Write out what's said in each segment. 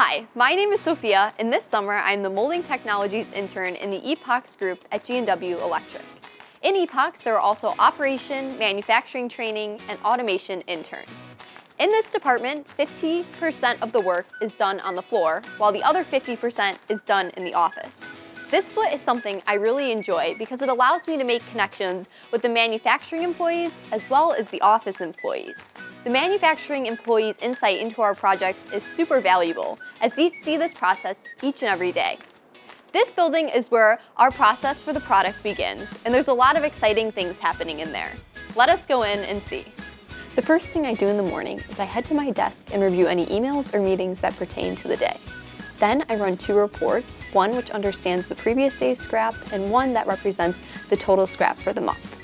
Hi, my name is Sophia, and this summer I'm the Molding Technologies intern in the EPOX group at G&W Electric. In EPOX, there are also operation, manufacturing training, and automation interns. In this department, 50% of the work is done on the floor, while the other 50% is done in the office. This split is something I really enjoy because it allows me to make connections with the manufacturing employees as well as the office employees. The manufacturing employees' insight into our projects is super valuable as they see this process each and every day. This building is where our process for the product begins, and there's a lot of exciting things happening in there. Let us go in and see. The first thing I do in the morning is I head to my desk and review any emails or meetings that pertain to the day. Then I run 2 reports, one which understands the previous day's scrap and one that represents the total scrap for the month.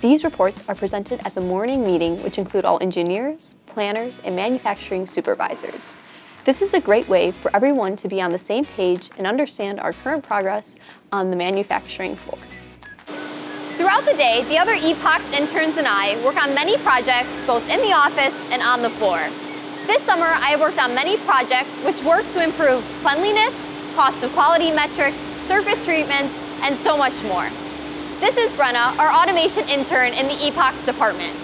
These reports are presented at the morning meeting, which include all engineers, planners, and manufacturing supervisors. This is a great way for everyone to be on the same page and understand our current progress on the manufacturing floor. Throughout the day, the other EPOX interns and I work on many projects both in the office and on the floor. This summer, I have worked on many projects which work to improve cleanliness, cost of quality metrics, surface treatments, and so much more. This is Brenna, our automation intern in the EPOX department.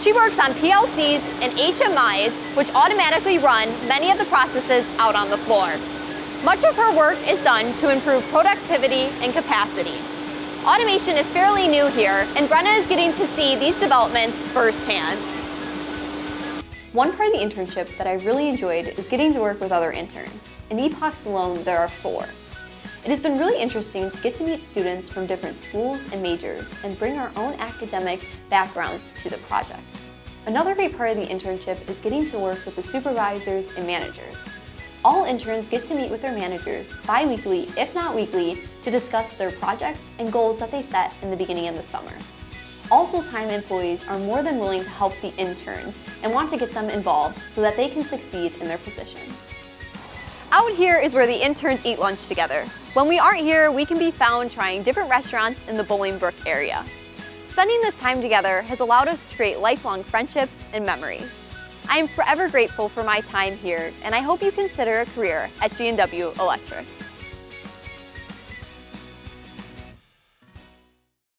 She works on PLCs and HMIs, which automatically run many of the processes out on the floor. Much of her work is done to improve productivity and capacity. Automation is fairly new here, and Brenna is getting to see these developments firsthand. One part of the internship that I really enjoyed is getting to work with other interns. In EPOX alone, there are 4. It has been really interesting to get to meet students from different schools and majors and bring our own academic backgrounds to the projects. Another great part of the internship is getting to work with the supervisors and managers. All interns get to meet with their managers bi-weekly, if not weekly, to discuss their projects and goals that they set in the beginning of the summer. All full-time employees are more than willing to help the interns and want to get them involved so that they can succeed in their position. Out here is where the interns eat lunch together. When we aren't here, we can be found trying different restaurants in the Bolingbrook area. Spending this time together has allowed us to create lifelong friendships and memories. I am forever grateful for my time here, and I hope you consider a career at G&W Electric.